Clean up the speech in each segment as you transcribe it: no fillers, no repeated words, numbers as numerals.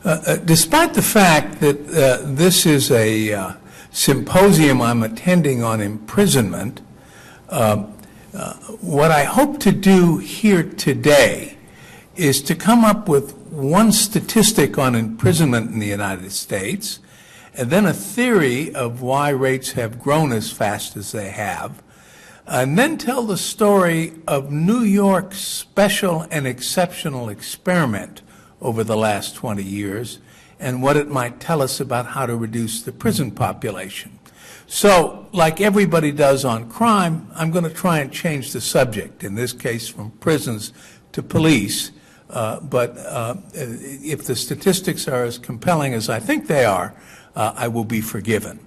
Despite the fact that this is a symposium I'm attending on imprisonment, what I hope to do here today is to come up with one statistic on imprisonment in the United States, and then a theory of why rates have grown as fast as they have, and then tell the story of New York's special and exceptional experiment over the last 20 years and what it might tell us about how to reduce the prison population. So, like everybody does on crime, I'm going to try and change the subject, in this case from prisons to police, but if the statistics are as compelling as I think they are, I will be forgiven.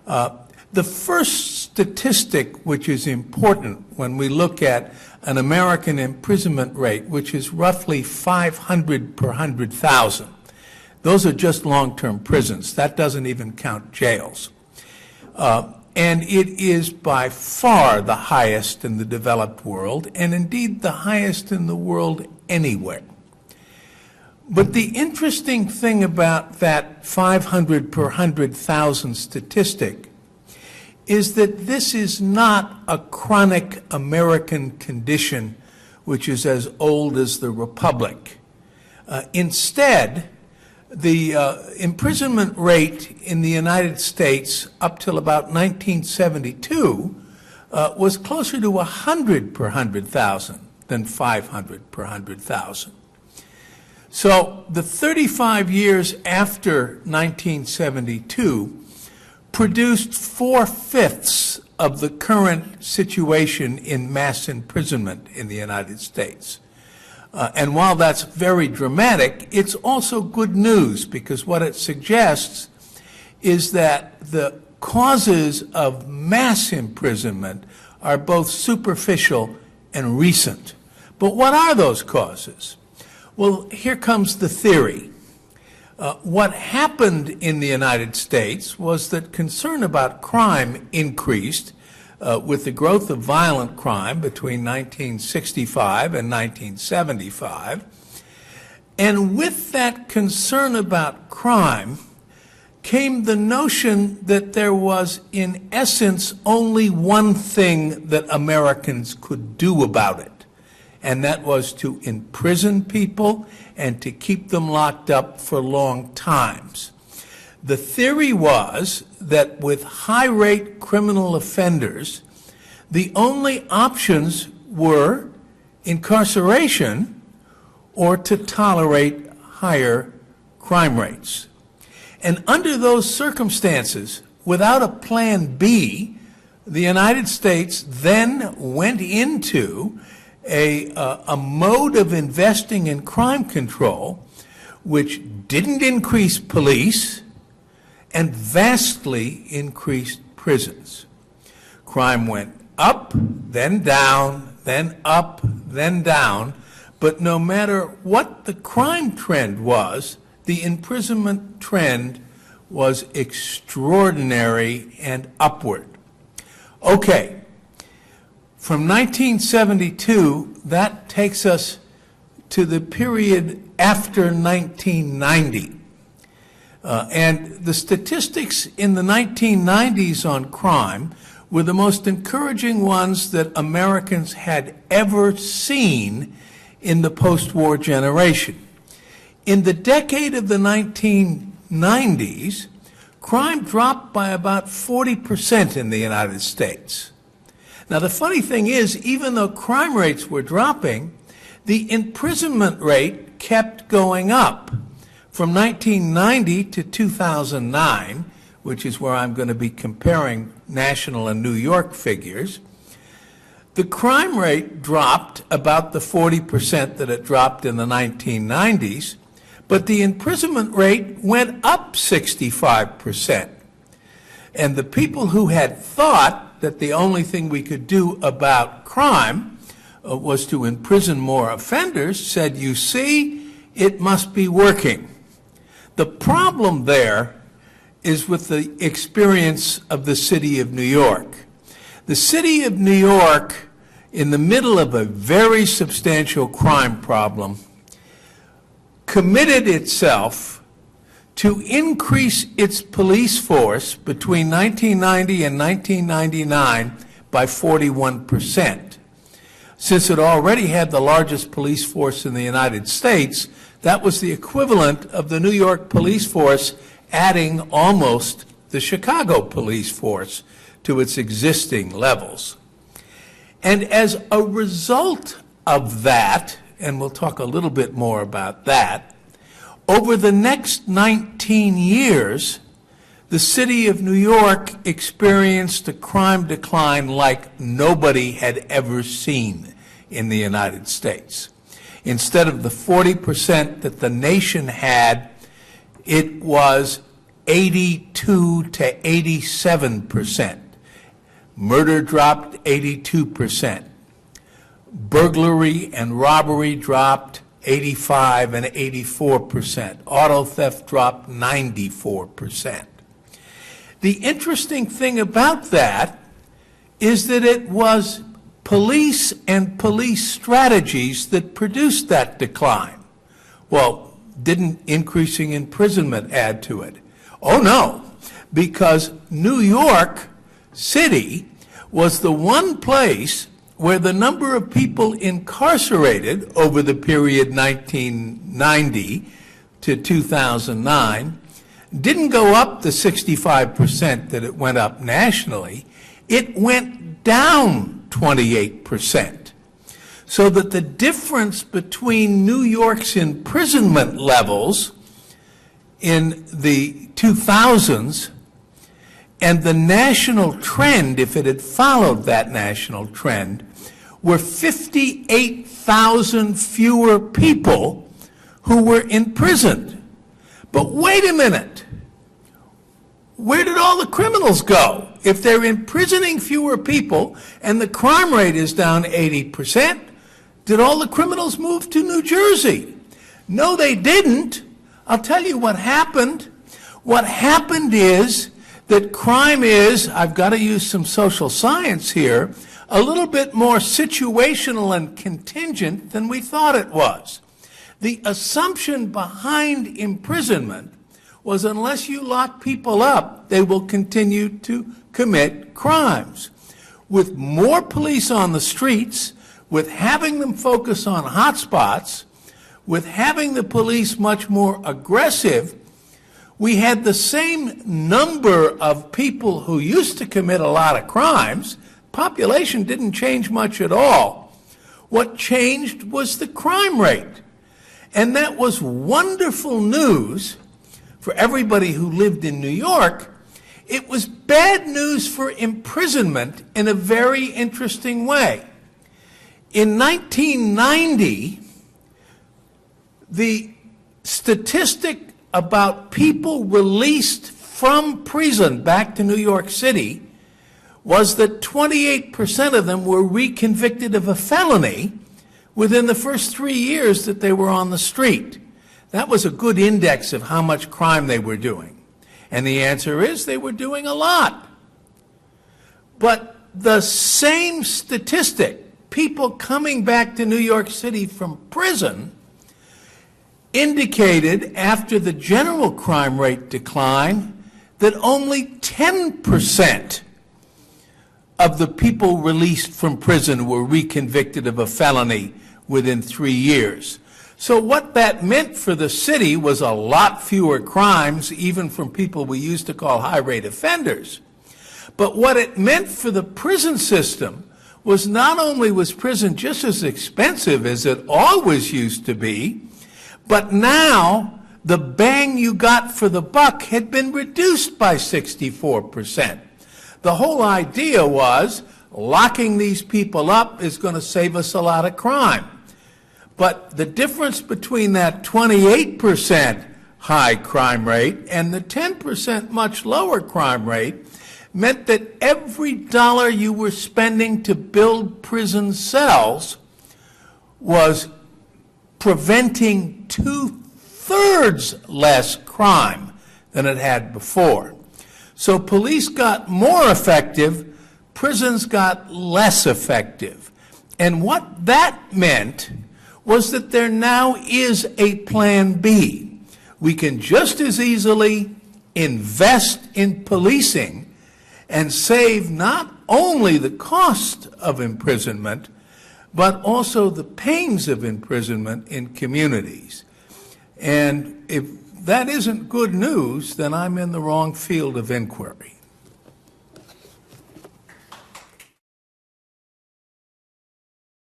The first statistic which is important when we look at an American imprisonment rate, which is roughly 500 per 100,000. Those are just long-term prisons. That doesn't even count jails. And it is by far the highest in the developed world, and indeed the highest in the world anywhere. But the interesting thing about that 500 per 100,000 statistic is that this is not a chronic American condition which is as old as the Republic. Instead, the imprisonment rate in the United States up till about 1972 was closer to 100 per 100,000 than 500 per 100,000. So the 35 years after 1972 produced 4/5 of the current situation in mass imprisonment in the United States. And while that's very dramatic, it's also good news, because what it suggests is that the causes of mass imprisonment are both superficial and recent. But what are those causes? Well, here comes the theory. What happened in the United States was that concern about crime increased with the growth of violent crime between 1965 and 1975. And with that concern about crime came the notion that there was, in essence, only one thing that Americans could do about it, and that was to imprison people and to keep them locked up for long times. The theory was that with high-rate criminal offenders, the only options were incarceration or to tolerate higher crime rates. And under those circumstances, without a plan B, the United States then went into a mode of investing in crime control which didn't increase police and vastly increased prisons. Crime went up, then down, then up, then down, but no matter what the crime trend was, the imprisonment trend was extraordinary and upward. Okay. From 1972, that takes us to the period after 1990. And the statistics in the 1990s on crime were the most encouraging ones that Americans had ever seen in the post-war generation. In the decade of the 1990s, crime dropped by about 40% in the United States. Now, the funny thing is, even though crime rates were dropping, the imprisonment rate kept going up. From 1990 to 2009, which is where I'm going to be comparing national and New York figures, the crime rate dropped about the 40% that it dropped in the 1990s, but the imprisonment rate went up 65%. And the people who had thought that the only thing we could do about crime was to imprison more offenders said, you see, it must be working. The problem there is with the experience of the city of New York. The city of New York, in the middle of a very substantial crime problem, committed itself to increase its police force between 1990 and 1999 by 41%. Since it already had the largest police force in the United States, that was the equivalent of the New York police force adding almost the Chicago police force to its existing levels. And as a result of that, and we'll talk a little bit more about that, over the next 19 years, the city of New York experienced a crime decline like nobody had ever seen in the United States. Instead of the 40% that the nation had, it was 82 to 87%. Murder dropped 82%. Burglary and robbery dropped 85 and 84%. Auto theft dropped 94%. The interesting thing about that is that it was police and police strategies that produced that decline. Well, didn't increasing imprisonment add to it? Oh no, because New York City was the one place where the number of people incarcerated over the period 1990 to 2009 didn't go up the 65% that it went up nationally. It went down 28%. So that the difference between New York's imprisonment levels in the 2000s and the national trend, if it had followed that national trend, were 58,000 fewer people who were imprisoned. But wait a minute. Where did all the criminals go? If they're imprisoning fewer people and the crime rate is down 80%, did all the criminals move to New Jersey? No, they didn't. I'll tell you what happened. What happened is that crime is, I've got to use some social science here, a little bit more situational and contingent than we thought it was. The assumption behind imprisonment was unless you lock people up, they will continue to commit crimes. With more police on the streets, with having them focus on hotspots, with having the police much more aggressive, we had the same number of people who used to commit a lot of crimes. Population didn't change much at all. What changed was the crime rate. And that was wonderful news for everybody who lived in New York. It was bad news for imprisonment in a very interesting way. In 1990, the statistic about people released from prison back to New York City was that 28% of them were reconvicted of a felony within the first 3 years that they were on the street. That was a good index of how much crime they were doing. And the answer is they were doing a lot. But the same statistic, people coming back to New York City from prison, indicated after the general crime rate decline that only 10% of the people released from prison were reconvicted of a felony within 3 years. So what that meant for the city was a lot fewer crimes, even from people we used to call high-rate offenders. But what it meant for the prison system was not only was prison just as expensive as it always used to be, but now the bang you got for the buck had been reduced by 64%. The whole idea was locking these people up is going to save us a lot of crime. But the difference between that 28% high crime rate and the 10% much lower crime rate meant that every dollar you were spending to build prison cells was preventing 2/3 less crime than it had before. So police got more effective, prisons got less effective. And what that meant was that there now is a plan B. we can just as easily invest in policing and save not only the cost of imprisonment, but also the pains of imprisonment in communities. And if that isn't good news, then I'm in the wrong field of inquiry.